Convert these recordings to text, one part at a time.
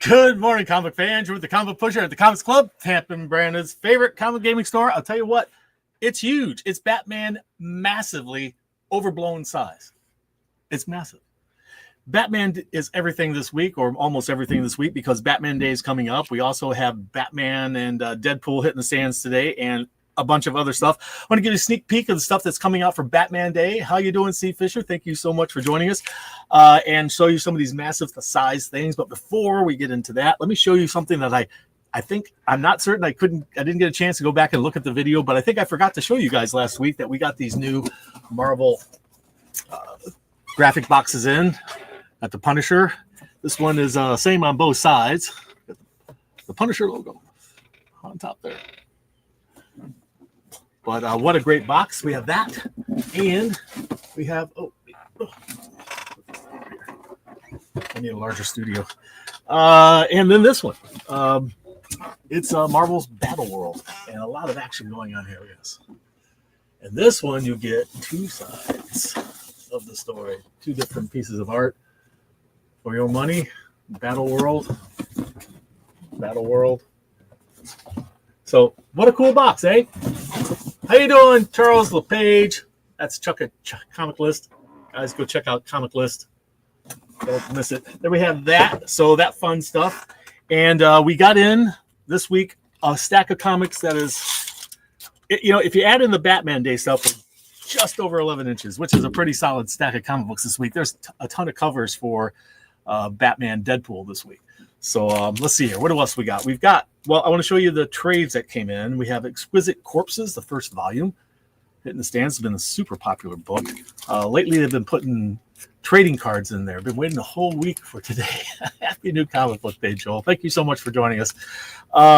Good morning, comic fans. You're with the Comic Pusher at the Comics Club, Tampa and Brandon's favorite comic gaming store. I'll tell you what, it's huge. It's Batman massively overblown size. It's massive. Batman is everything this week, or almost everything this week, because Batman Day is coming up. We also have Batman and Deadpool hitting the stands today, and a bunch of other stuff. I want to give you a sneak peek of the stuff that's coming out for Batman Day. How you doing, Steve Fisher? Thank you so much for joining us, and show you some of these massive size things. But before we get into that, let me show you something that I think I'm not certain I didn't get a chance to go back and look at the video, but I think I forgot to show you guys last week that we got these new Marvel graphic boxes in at the Punisher. This one is same on both sides. The Punisher logo on top there. But what a great box. We have that. And we have, I need a larger studio. And then this one. It's Marvel's Battle World. And a lot of action going on here, yes. And this one, you get two sides of the story. Two different pieces of art for your money. Battle World. Battle World. So, what a cool box, eh? How you doing, Charles LePage? That's Chuck at Comic List. Guys, go check out Comic List. Don't miss it. There we have that. So that fun stuff. And we got in this week a stack of comics that is, if you add in the Batman Day stuff, just over 11 inches, which is a pretty solid stack of comic books this week. There's a ton of covers for Batman Deadpool this week. So let's see here. What else we got? We've got, I want to show you the trades that came in. We have Exquisite Corpses, the first volume. Hitting the stands has been a super popular book. Lately, they've been putting trading cards in there. I've been waiting a whole week for today. Happy New Comic Book Day, Joel. Thank you so much for joining us.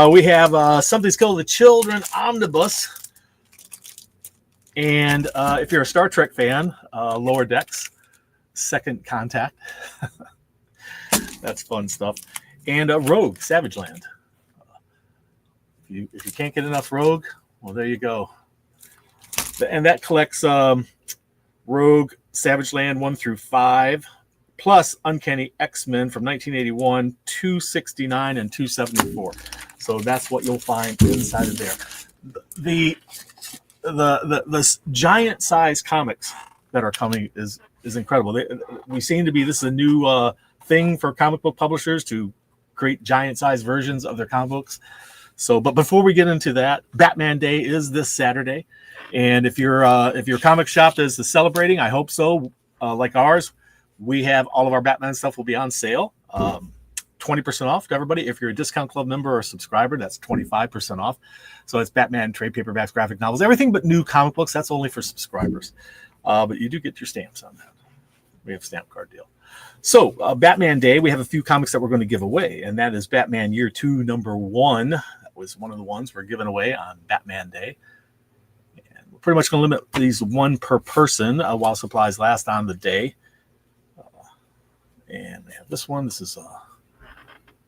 We have Something's Killed the Children Omnibus. And if you're a Star Trek fan, Lower Decks, Second Contact. That's fun stuff. And Rogue, Savage Land. If you can't get enough Rogue, well, there you go. And that collects Rogue, Savage Land 1 through 5, plus Uncanny X-Men from 1981, 269, and 274. So that's what you'll find inside of there. The giant size comics that are coming is incredible. We seem to be, this is a new thing for comic book publishers to create giant size versions of their comic books. So, but before we get into that, Batman Day is this Saturday, and if your comic shop is celebrating, I hope so. Like ours, we have all of our Batman stuff will be on sale, 20% off to everybody. If you're a Discount Club member or a subscriber, that's 25% off. So it's Batman trade paperbacks, graphic novels, everything but new comic books. That's only for subscribers, but you do get your stamps on that. We have a stamp card deal. So, Batman Day, we have a few comics that we're going to give away, and that is Batman Year 2, number 1. That was one of the ones we're giving away on Batman Day. And we're pretty much going to limit these one per person while supplies last on the day. And we have this one. This is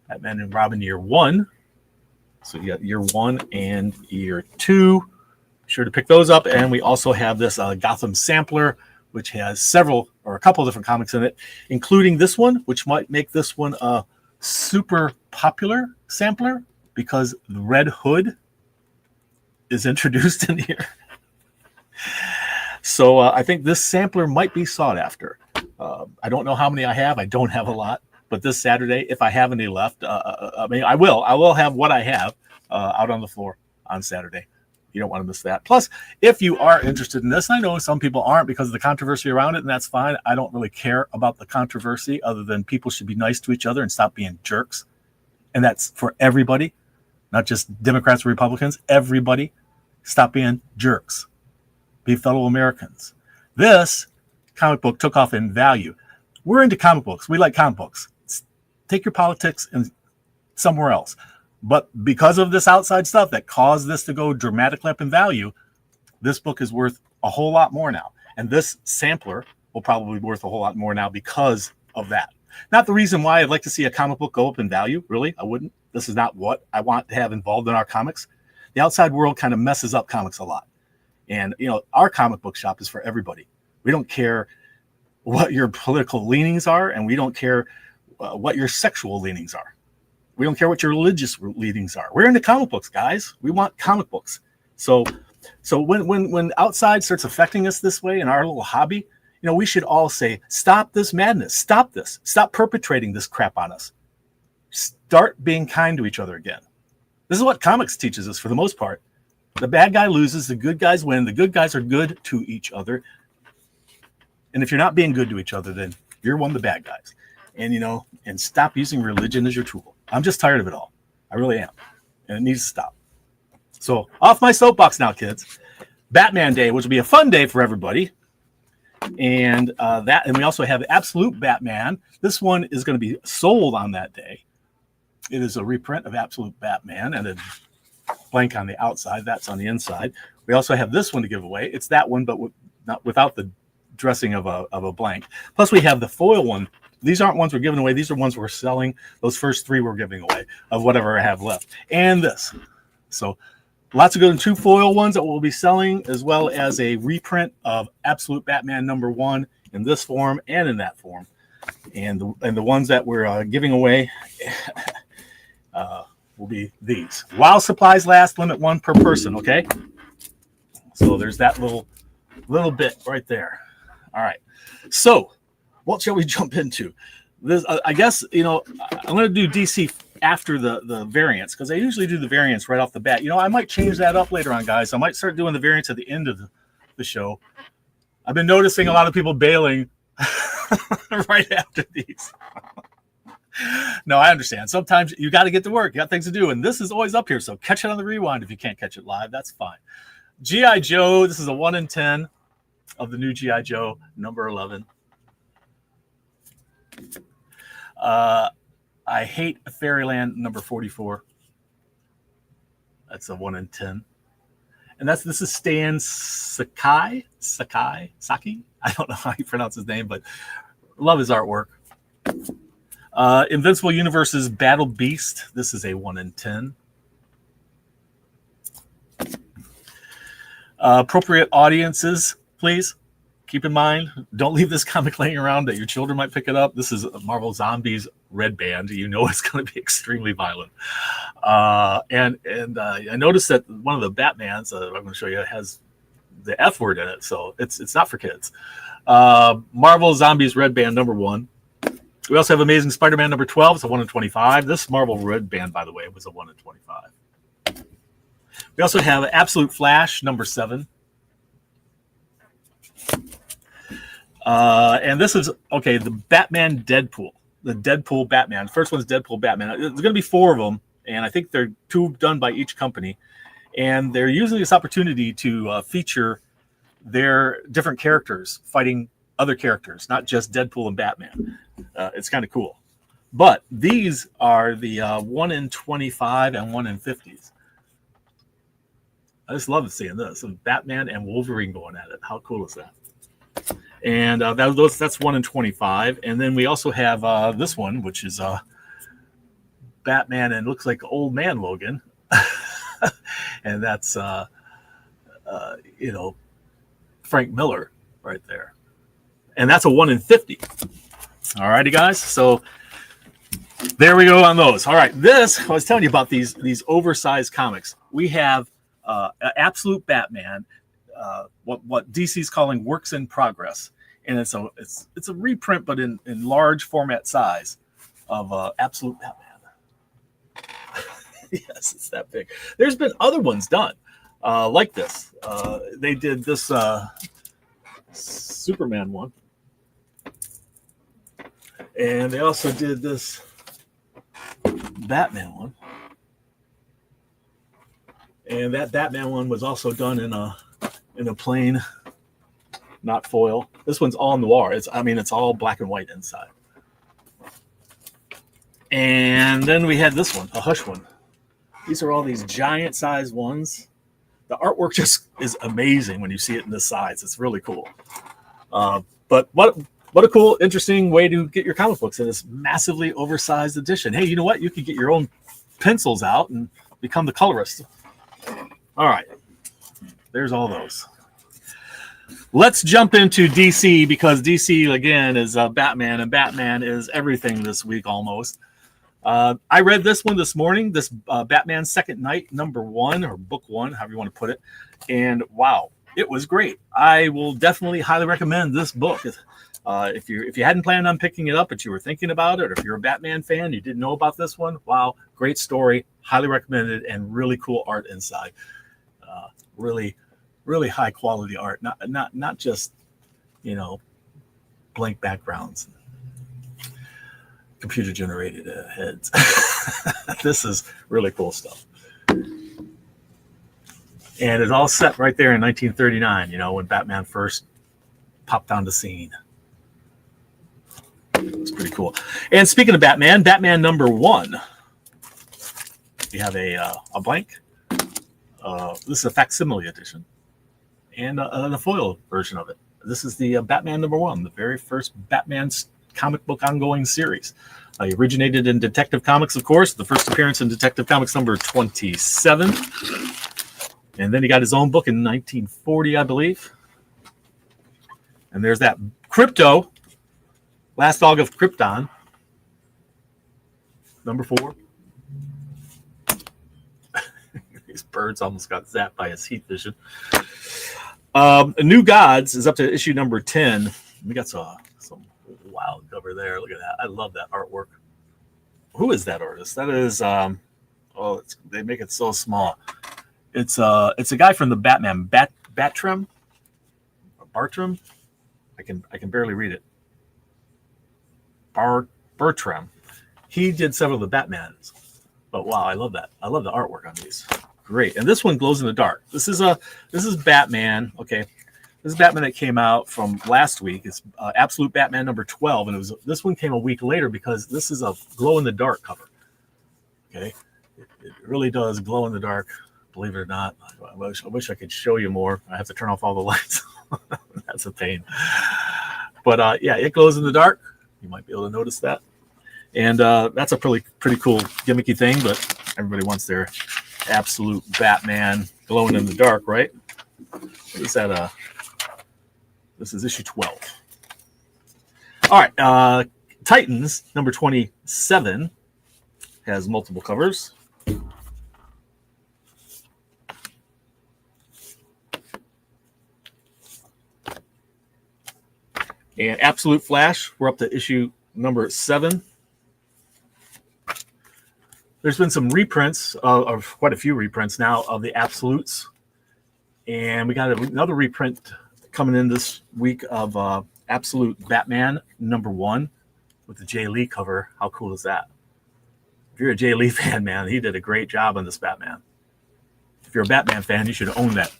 Batman and Robin Year 1. So you got Year 1 and Year 2. Be sure to pick those up. And we also have this Gotham Sampler, which has several or a couple of different comics in it, including this one, which might make this one a super popular sampler because the Red Hood is introduced in here. So I think this sampler might be sought after. I don't know how many I have. I don't have a lot, but this Saturday, if I have any left, I will have what I have out on the floor on Saturday. You don't want to miss that. Plus, if you are interested in this, I know some people aren't because of the controversy around it, and that's fine. I don't really care about the controversy other than people should be nice to each other and stop being jerks. And that's for everybody, not just Democrats or Republicans. Everybody, stop being jerks. Be fellow Americans. This comic book took off in value. We're into comic books. We like comic books. Take your politics and somewhere else. But because of this outside stuff that caused this to go dramatically up in value, this book is worth a whole lot more now. And this sampler will probably be worth a whole lot more now because of that. Not the reason why I'd like to see a comic book go up in value. Really, I wouldn't. This is not what I want to have involved in our comics. The outside world kind of messes up comics a lot. And, our comic book shop is for everybody. We don't care what your political leanings are, and we don't care what your sexual leanings are. We don't care what your religious leanings are. We're into comic books, guys. We want comic books. So when outside starts affecting us this way in our little hobby, we should all say, stop this madness. Stop this. Stop perpetrating this crap on us. Start being kind to each other again. This is what comics teaches us for the most part. The bad guy loses, the good guys win. The good guys are good to each other. And if you're not being good to each other, then you're one of the bad guys. And stop using religion as your tool. I'm just tired of it all. I really am. And it needs to stop. So off my soapbox now, kids. Batman Day, which will be a fun day for everybody. And we also have Absolute Batman. This one is going to be sold on that day. It is a reprint of Absolute Batman and a blank on the outside. That's on the inside. We also have this one to give away. It's that one, but not without the dressing of a blank. Plus, we have the foil one. These aren't ones we're giving away. These are ones we're selling. Those first three we're giving away of whatever I have left. And this. So lots of good 2 foil ones that we'll be selling, as well as a reprint of Absolute Batman #1 in this form and in that form. And the ones that we're giving away will be these. While supplies last, limit 1 per person, okay? So there's that little bit right there. All right. So what shall we jump into? This, I guess, I'm going to do DC after the variants, because I usually do the variants right off the bat. I might change that up later on, guys. I might start doing the variants at the end of the show. I've been noticing a lot of people bailing right after these. No, I understand. Sometimes you got to get to work. You got things to do, and this is always up here, so catch it on the rewind if you can't catch it live. That's fine. G.I. Joe, this is a 1 in 10 of the new G.I. Joe, number 11. I Hate Fairyland, number 44. That's a 1 in 10. And this is Stan Sakai. I don't know how you pronounce his name, but love his artwork. Invincible Universe's Battle Beast. This is a 1 in 10. Appropriate audiences, please. Keep in mind, don't leave this comic laying around that your children might pick it up. This is Marvel Zombies Red Band. It's going to be extremely violent. And I noticed that one of the Batmans, I'm going to show you, has the F word in it, so it's not for kids. Marvel Zombies Red Band #1. We also have Amazing Spider-Man number 12. It's a 1 in 25. This Marvel Red Band, by the way, was a 1 in 25. We also have Absolute Flash number 7. And this is, the Batman Deadpool. The Deadpool Batman. The first one's Deadpool Batman. There's going to be 4 of them, and I think they're 2 done by each company. And they're using this opportunity to feature their different characters fighting other characters, not just Deadpool and Batman. It's kind of cool. But these are the 1 in 25 and 1 in 50s. I just love seeing this. And Batman and Wolverine going at it. How cool is that? And that's 1 in 25. And then we also have this one, which is Batman and looks like old man Logan. And that's, Frank Miller right there. And that's a 1 in 50. All righty, guys. So there we go on those. All right. I was telling you about these oversized comics. We have Absolute Batman, what DC's calling works in progress. And it's a reprint, but in large format size of Absolute Batman. Yes, it's that big. There's been other ones done like this. They did this Superman one. And they also did this Batman one. And that Batman one was also done in a plain, not foil. This one's all noir. It's all black and white inside. And then we had this one, a Hush one. These are all these giant size ones. The artwork just is amazing when you see it in this size. It's really cool. But what a cool, interesting way to get your comic books in this massively oversized edition. Hey, you know what? You could get your own pencils out and become the colorist. All right. There's all those. Let's jump into DC, because DC, again, is Batman, and Batman is everything this week almost. I read this one this morning, this Batman Second Night, #1, or book 1, however you want to put it. And wow, it was great. I will definitely highly recommend this book. If you hadn't planned on picking it up, but you were thinking about it, or if you're a Batman fan, you didn't know about this one, wow, great story, highly recommended, and really cool art inside. Really, really high quality art, not just, blank backgrounds, computer generated heads. This is really cool stuff. And it's all set right there in 1939, when Batman first popped on the scene. It's pretty cool. And speaking of Batman, Batman #1. We have a blank. This is a facsimile edition, and the foil version of it. This is the Batman #1, the very first Batman comic book ongoing series. He originated in Detective Comics, of course. The first appearance in Detective Comics #27. And then he got his own book in 1940, I believe. And there's that Crypto, Last Dog of Krypton, #4. These birds almost got zapped by his heat vision. New Gods is up to issue #10. We got some wild cover there. Look at that. I love that artwork. Who is that artist? That is they make it so small. It's a guy from the Batman, Bartram. I can barely read it. Bertram. He did several of the Batmans. But wow, I love that. I love the artwork on these. Great. And this one glows in the dark. This is Batman. Okay. This is Batman that came out from last week. It's Absolute Batman #12, and this one came a week later because this is a glow in the dark cover. Okay, it really does glow in the dark. Believe it or not, I wish I could show you more. I have to turn off all the lights. That's a pain. But yeah, it glows in the dark. You might be able to notice that, and that's a pretty cool gimmicky thing. But everybody wants their Absolute Batman glowing in the dark, right? What is that? This is issue 12. All right. Titans, #27, has multiple covers. And Absolute Flash, we're up to issue #7. There's been some reprints, of quite a few reprints now, of the Absolutes. And we got another reprint coming in this week of Absolute Batman #1 with the Jay Lee cover. How cool is that? If you're a Jay Lee fan, man, he did a great job on this Batman. If you're a Batman fan, you should own that.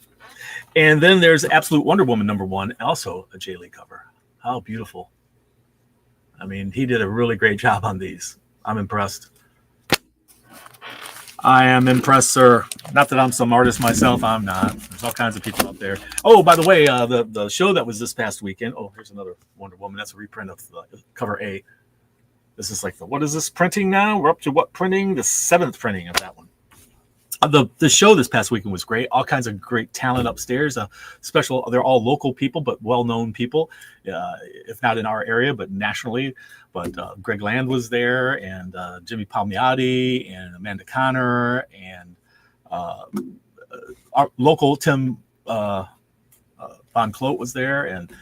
And then there's Absolute Wonder Woman #1, also a Jay Lee cover. How beautiful. I mean, he did a really great job on these. I'm impressed. I am impressed, sir. Not that I'm some artist myself. I'm not. There's all kinds of people out there. Oh, by the way, the show that was this past weekend. Oh, here's another Wonder Woman. That's a reprint of the cover A. This is like what is this printing now? We're up to what printing? The 7th printing of that one. The show this past weekend was great. All kinds of great talent upstairs. Special. They're all local people, but well-known people. If not in our area, but nationally. But Greg Land was there, and Jimmy Palmiotti, and Amanda Connor, and our local Tim Von Clote was there. And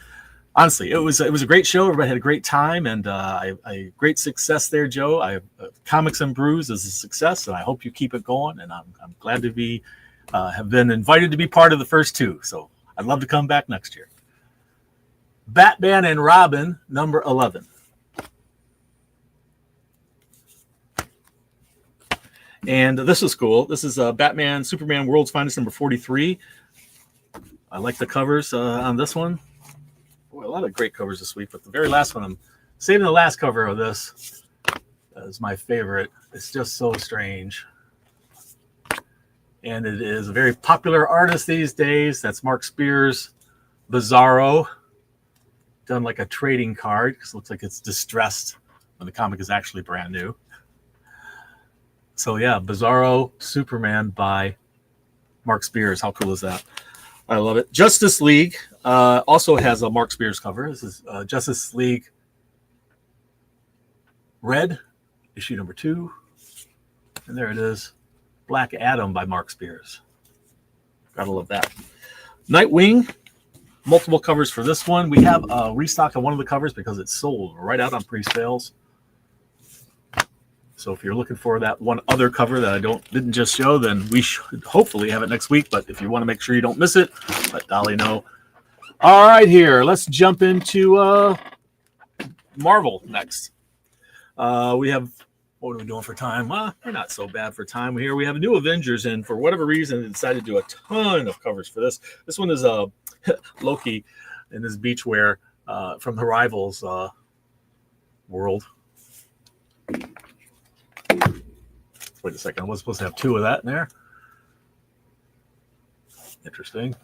honestly, it was a great show. Everybody had a great time, and a great success there, Joe. Comics and Brews is a success, and I hope you keep it going. And I'm glad to have been invited to be part of the first 2. So I'd love to come back next year. Batman and Robin #11. And this is cool. This is Batman, Superman, World's Finest #43. I like the covers on this one. Boy, a lot of great covers this week, but the very last one, I'm saving the last cover of this as my favorite. It's just so strange. And it is a very popular artist these days. That's Mark Spears' Bizarro. Done like a trading card, because it looks like it's distressed when the comic is actually brand new. So yeah, Bizarro Superman by Mark Spears. How cool is that? I love it. Justice League also has a Mark Spears cover. This is Justice League Red issue number 2. And there it is. Black Adam by Mark Spears. Gotta love that. Nightwing. Multiple covers for this one. We have a restock on one of the covers because it's sold right out on pre-sales. So if you're looking for that one other cover that I didn't just show, then we should hopefully have it next week. But if you want to make sure you don't miss it, let Dolly know. All right, here. Let's jump into Marvel next. We have, what are we doing for time? Well, we're not so bad for time here. We have a new Avengers, and for whatever reason, they decided to do a ton of covers for this. This one is Loki in his beachwear from the Rivals world. Wait a second. I was supposed to have 2 of that in there. Interesting.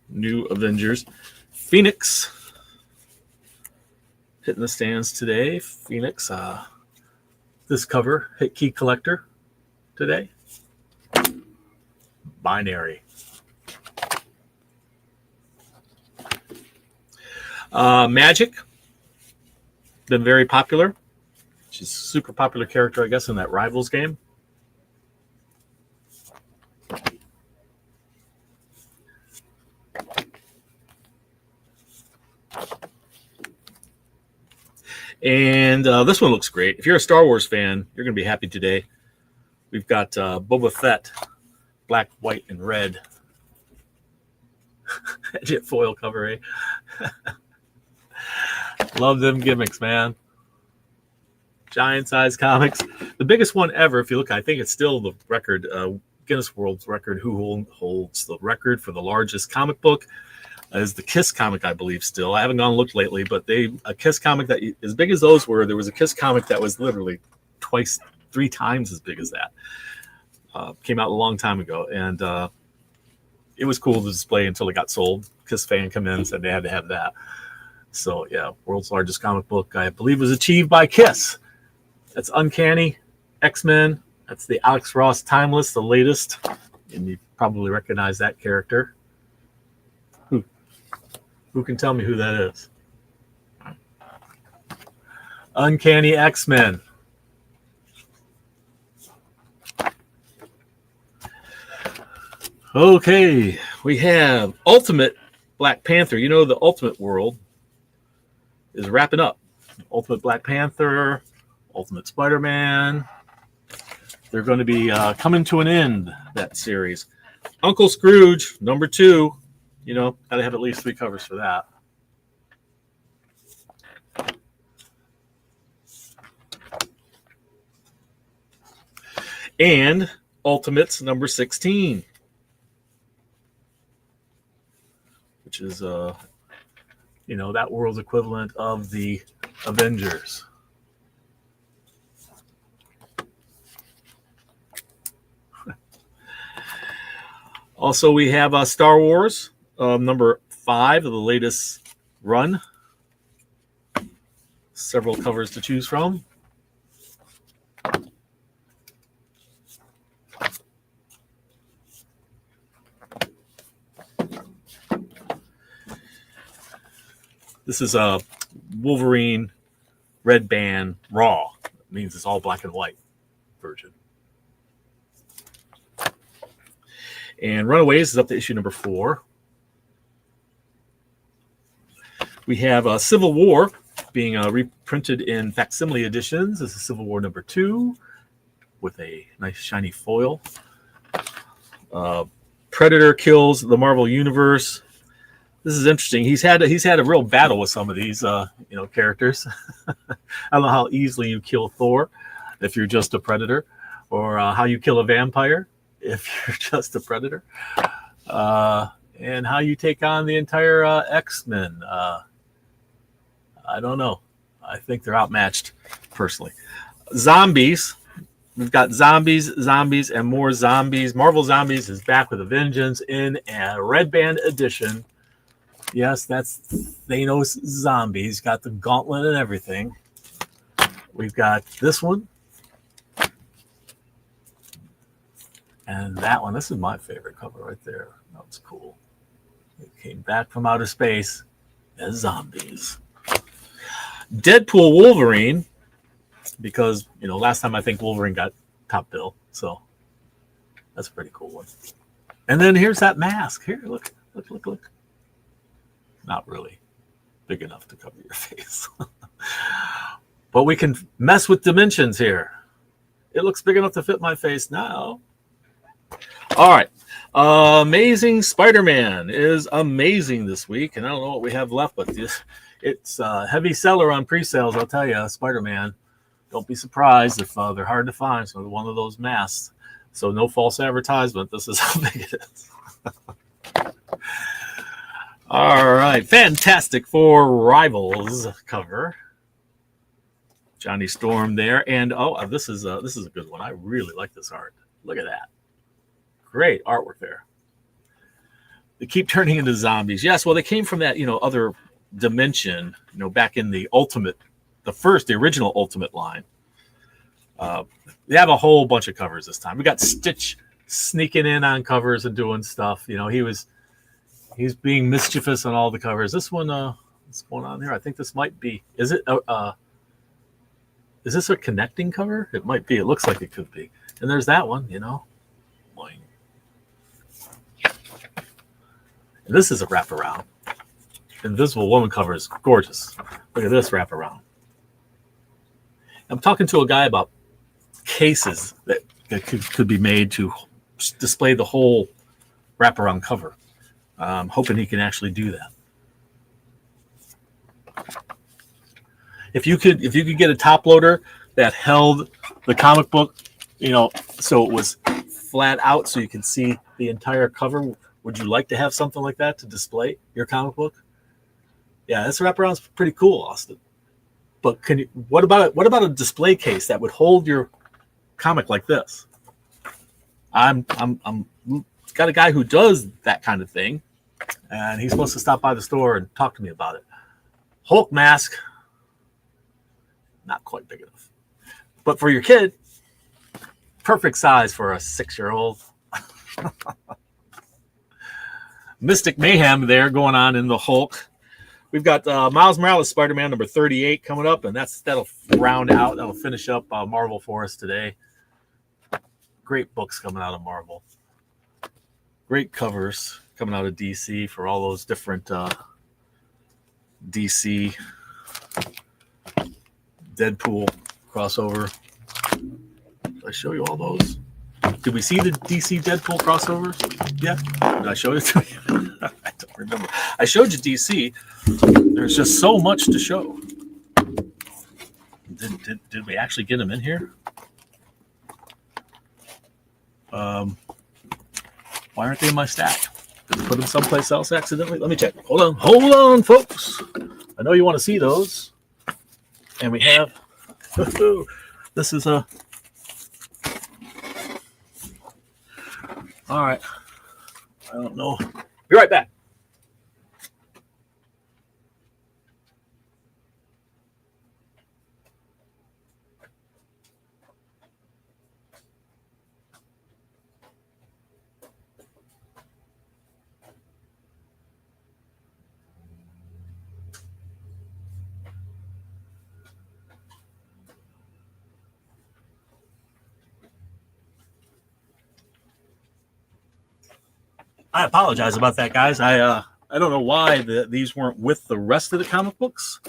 New Avengers. Phoenix hitting the stands today. Phoenix. This cover hit Key Collector today. Binary. Magic. Been very popular. She's a super popular character, I guess, in that Rivals game. And this one looks great. If you're a Star Wars fan, you're going to be happy today. We've got Boba Fett, black, white, and red. Edit foil cover, eh? Love them gimmicks, man. Giant size comics. The biggest one ever, if you look, I think it's still the record, Guinness World Record, who holds the record for the largest comic book, is the Kiss comic, I believe, still. I haven't gone and looked lately, but a Kiss comic that, as big as those were, there was a Kiss comic that was literally 3 times as big as that. Came out a long time ago, and it was cool to display until it got sold. Kiss fan come in and said they had to have that. So, yeah, world's largest comic book, I believe, was achieved by Kiss. That's Uncanny X-Men. That's the Alex Ross Timeless, the latest. And you probably recognize that character. Who can tell me who that is? Uncanny X-Men. Okay, we have Ultimate Black Panther. You know, the Ultimate world is wrapping up. Ultimate Black Panther, Ultimate Spider-Man. They're going to be coming to an end, that series. Uncle Scrooge, number 2. You know, got to have at least 3 covers for that. And Ultimates number 16. Which is, you know, that world's equivalent of the Avengers. Also, we have Star Wars, number 5 of the latest run. Several covers to choose from. This is a Wolverine Red Band Raw. It means it's all black and white version. And Runaways is up to issue number 4. We have Civil War being reprinted in facsimile editions. This is Civil War number 2 with a nice shiny foil. Predator kills the Marvel Universe. This is interesting. He's had a real battle with some of these characters. I don't know how easily you kill Thor if you're just a Predator, or how you kill a vampire if you're just a Predator, and how you take on the entire X-Men. I don't know. I think they're outmatched, personally. Zombies. We've got zombies, and more zombies. Marvel Zombies is back with a vengeance in a Red Band edition. Yes, that's Thanos Zombies. Got the gauntlet and everything. We've got this one. And that one. This is my favorite cover right there. That was cool. It came back from outer space as zombies. Deadpool Wolverine, because, last time I think Wolverine got top bill. So that's a pretty cool one. And then here's that mask. Here, look. Not really big enough to cover your face. But we can mess with dimensions here. It looks big enough to fit my face now. All right. Amazing Spider-Man is amazing this week. And I don't know what we have left, but it's a heavy seller on pre-sales, I'll tell you. Spider-Man. Don't be surprised if they're hard to find. So one of those masks. So no false advertisement. This is how big it is. All right. Fantastic Four Rivals cover. Johnny Storm there. And this is a good one. I really like this art. Look at that. Great artwork there. They keep turning into zombies. Yes, well, they came from that, other dimension, back in the original Ultimate line. They have a whole bunch of covers this time. We got Stitch sneaking in on covers and doing stuff. He's being mischievous on all the covers. This one, what's going on here? I think this might be. Is this a connecting cover? It might be. It looks like it could be. And there's that one, Boing. And this is a wraparound. Invisible Woman cover is gorgeous. Look at this wraparound. I'm talking to a guy about cases that could be made to display the whole wraparound cover. I'm hoping he can actually do that. If you could get a top loader that held the comic book, so it was flat out so you can see the entire cover, would you like to have something like that to display your comic book? Yeah, this wraparound's pretty cool, Austin. But what about a display case that would hold your comic like this? I'm got a guy who does that kind of thing, and he's supposed to stop by the store and talk to me about it. Hulk mask, not quite big enough. But for your kid, perfect size for a 6-year-old. Mystic Mayhem there going on in the Hulk. We've got Miles Morales Spider-Man number 38 coming up, and that'll round out, that'll finish up Marvel for us today. Great books coming out of Marvel. Great covers coming out of DC for all those different DC Deadpool crossover. Did I show you all those? Did we see the DC Deadpool crossovers? Yeah. Did I show it to you? I don't remember. I showed you DC. There's just so much to show. Did we actually get them in here? Why aren't they in my stack? Did we put them someplace else accidentally? Let me check. Hold on, folks. I know you want to see those. And we have, this is a, all right. I don't know. Be right back. I apologize about that, guys. I don't know why these weren't with the rest of the comic books.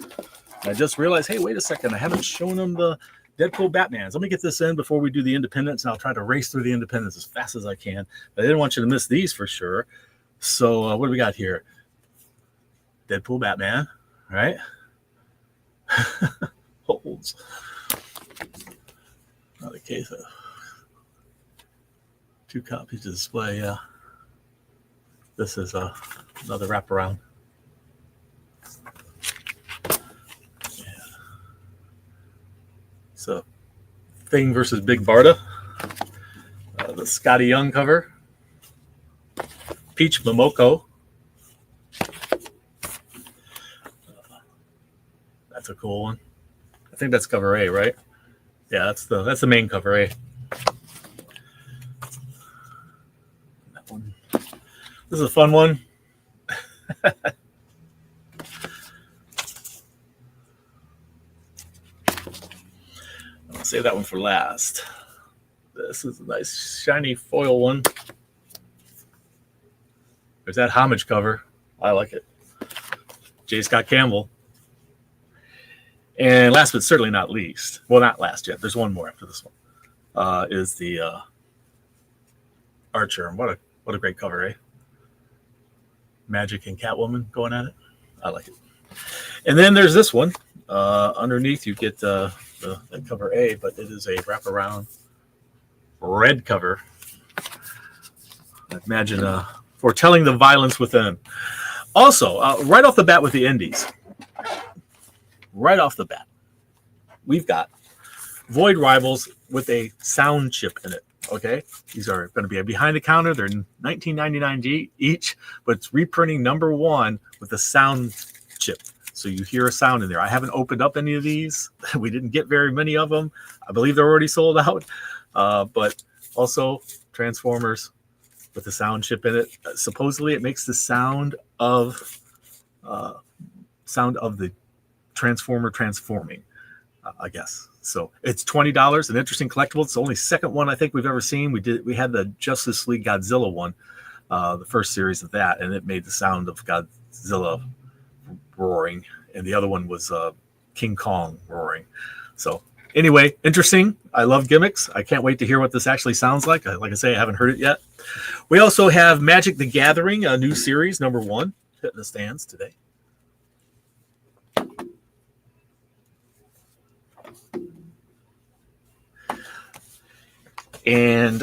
I just realized, hey, wait a second. I haven't shown them the Deadpool Batmans. Let me get this in before we do the Independents, and I'll try to race through the Independents as fast as I can. But I didn't want you to miss these for sure. So what do we got here? Deadpool Batman, right? Holds. Not a case of 2 copies to display, yeah. This is another wraparound. Yeah. So, Thing versus Big Barda. The Scotty Young cover. Peach Momoko. That's a cool one. I think that's cover A, right? Yeah, that's the main cover A. That one. This is a fun one. save that one for last. This is a nice shiny foil one. There's that homage cover. I like it. J. Scott Campbell. And last but certainly not least, well, not last yet. There's one more after this one. Is the Archer. And what a great cover, eh? Magic and Catwoman going at it. I like it. And then there's this one. Underneath you get the cover A, but it is a wraparound red cover. Imagine foretelling the violence within. Also, right off the bat with the indies, right off the bat, we've got Void Rivals with a sound chip in it. Okay, these are going to be behind the counter. They're $19.99 each, but it's reprinting #1 with a sound chip. So you hear a sound in there. I haven't opened up any of these. We didn't get very many of them. I believe they're already sold out. But also Transformers with the sound chip in it. Supposedly it makes the sound of the Transformer transforming, I guess. So it's $20, an interesting collectible. It's the only second one I think we've ever seen. We had the Justice League Godzilla one, the first series of that, and it made the sound of Godzilla roaring, and the other one was King Kong roaring. So anyway, interesting. I love gimmicks. I can't wait to hear what this actually sounds like. Like I say, I haven't heard it yet. We also have Magic the Gathering, a new series, #1, hitting the stands today. And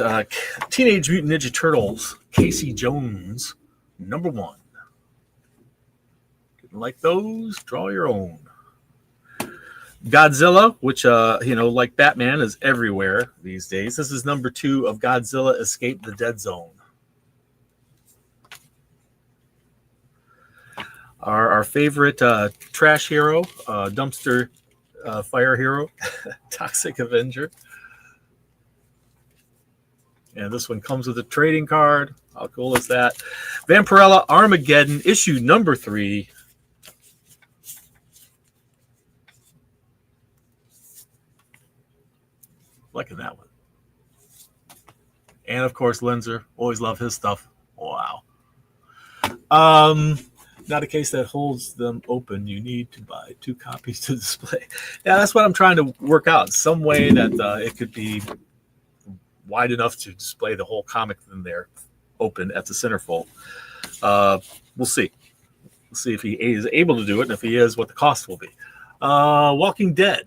Teenage Mutant Ninja Turtles, Casey Jones, #1. Didn't like those? Draw your own. Godzilla, which, like Batman, is everywhere these days. This is #2 of Godzilla Escape the Dead Zone. Our favorite trash hero, dumpster fire hero, Toxic Avenger. And this one comes with a trading card. How cool is that? Vampirella Armageddon, issue #3. Liking that one. And of course, Linzer. Always love his stuff. Wow. Not a case that holds them open. You need to buy 2 copies to display. Yeah, that's what I'm trying to work out. Some way that it could be wide enough to display the whole comic in there, open at the centerfold. We'll see. We'll see if he is able to do it, and if he is, what the cost will be. Walking Dead.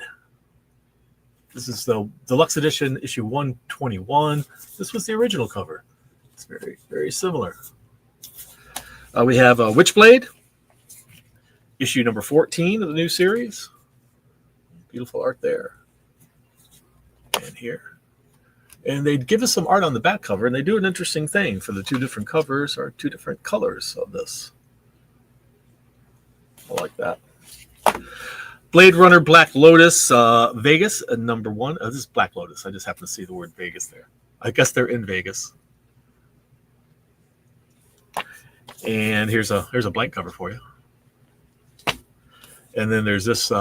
This is the deluxe edition, issue 121. This was the original cover. It's very, very similar. We have Witchblade, issue #14 of the new series. Beautiful art there. And here. And they give us some art on the back cover, and they do an interesting thing for the 2 different covers or 2 different colors of this. I like that. Blade Runner Black Lotus, Vegas, #1. This is Black Lotus. I just happen to see the word Vegas there. I guess they're in Vegas. And here's a blank cover for you. And then there's this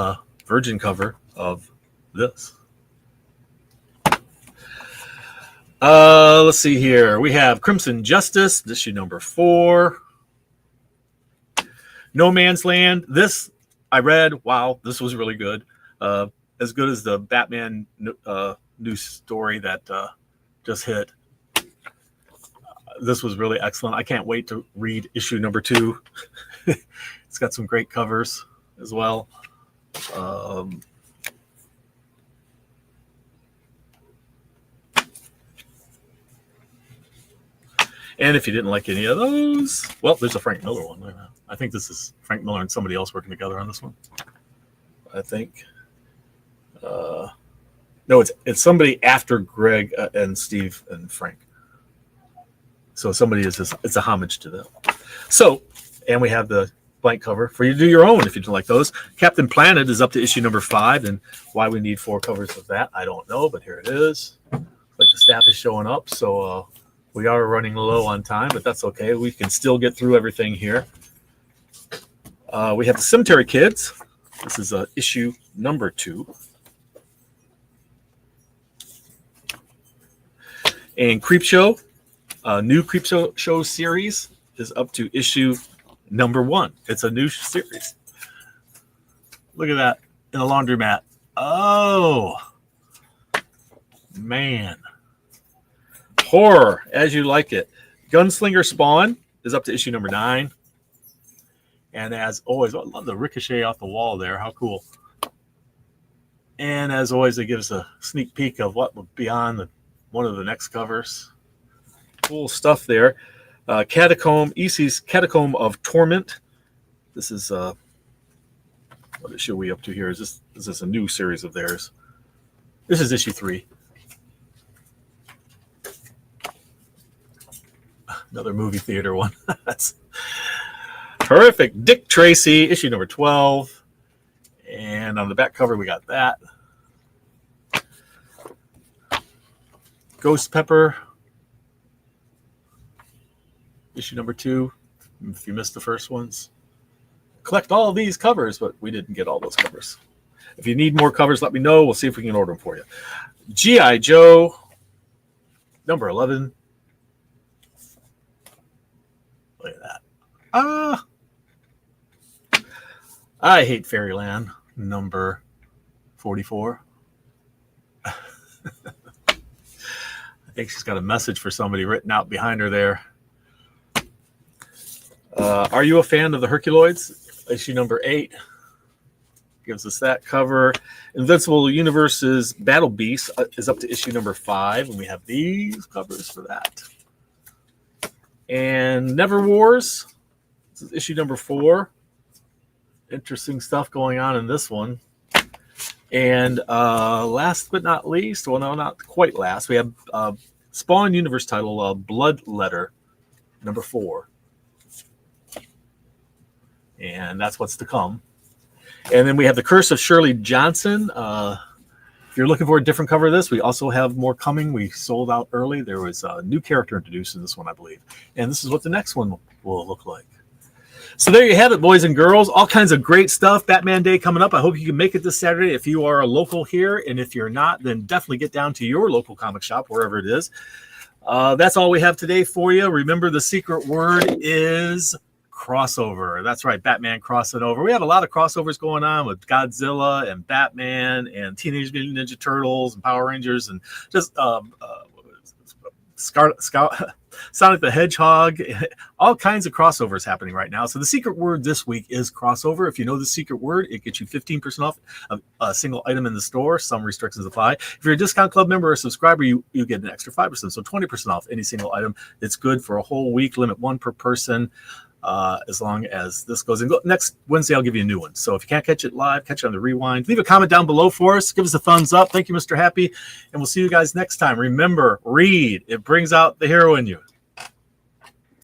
virgin cover of this. Let's see here. We have Crimson Justice, issue #4. No Man's Land. This I read. Wow, this was really good. As good as the Batman news story that just hit. This was really excellent. I can't wait to read issue #2. It's got some great covers as well. And if you didn't like any of those, well, there's a Frank Miller one. I think this is Frank Miller and somebody else working together on this one. I think. No, it's somebody after Greg and Steve and Frank. So somebody it's a homage to them. So, and we have the blank cover for you to do your own if you don't like those. Captain Planet is up to issue #5, and why we need 4 covers of that, I don't know, but here it is. Like the staff is showing up, so we are running low on time, but that's okay. We can still get through everything here. We have the Cemetery Kids. This is issue #2. And Creepshow, new Creepshow series is up to issue number 1. It's a new series. Look at that in a laundromat. Oh, man. Horror, as you like it. Gunslinger Spawn is up to issue number 9. And as always, I love the ricochet off the wall there. How cool. And as always, it gives a sneak peek of what will be on one of the next covers. Cool stuff there. Catacomb, EC's Catacomb of Torment. This is, what issue are we up to here? Is this a new series of theirs? This is issue 3. Another movie theater one. That's terrific. Dick Tracy, issue number 12. And on the back cover, we got that. Ghost Pepper, issue number 2. If you missed the first ones, collect all of these covers, but we didn't get all those covers. If you need more covers, let me know. We'll see if we can order them for you. G.I. Joe, number 11. Look at that. I Hate Fairyland, number 44. I think she's got a message for somebody written out behind her there. Are you a fan of the Herculoids? Issue number 8 gives us that cover. Invincible Universe's Battle Beast is up to issue number 5, and we have these covers for that. And Never Wars, this is issue number 4. Interesting stuff going on in this one. And last but not least, well, no, not quite last, we have Spawn Universe title, Blood Letter, number 4. And that's what's to come. And then we have The Curse of Shirley Johnson. If you're looking for a different cover of this, we also have more coming. We sold out early. There was a new character introduced in this one, I believe. And this is what the next one will look like. So there you have it, boys and girls. All kinds of great stuff. Batman Day coming up. I hope you can make it this Saturday if you are a local here. And if you're not, then definitely get down to your local comic shop, wherever it is. That's all we have today for you. Remember, the secret word is crossover. That's right, Batman crossing over. We have a lot of crossovers going on with Godzilla and Batman and Teenage Mutant Ninja Turtles and Power Rangers and just Sonic the Hedgehog. All kinds of crossovers happening right now. So the secret word this week is crossover. If you know the secret word, it gets you 15% off a single item in the store. Some restrictions apply. If you're a Discount Club member or subscriber, you get an extra 5%. So 20% off any single item. It's good for a whole week. Limit 1 per person. As long as this goes in. Next Wednesday, I'll give you a new one. So if you can't catch it live, catch it on the rewind. Leave a comment down below for us. Give us a thumbs up. Thank you, Mr. Happy. And we'll see you guys next time. Remember, read. It brings out the hero in you.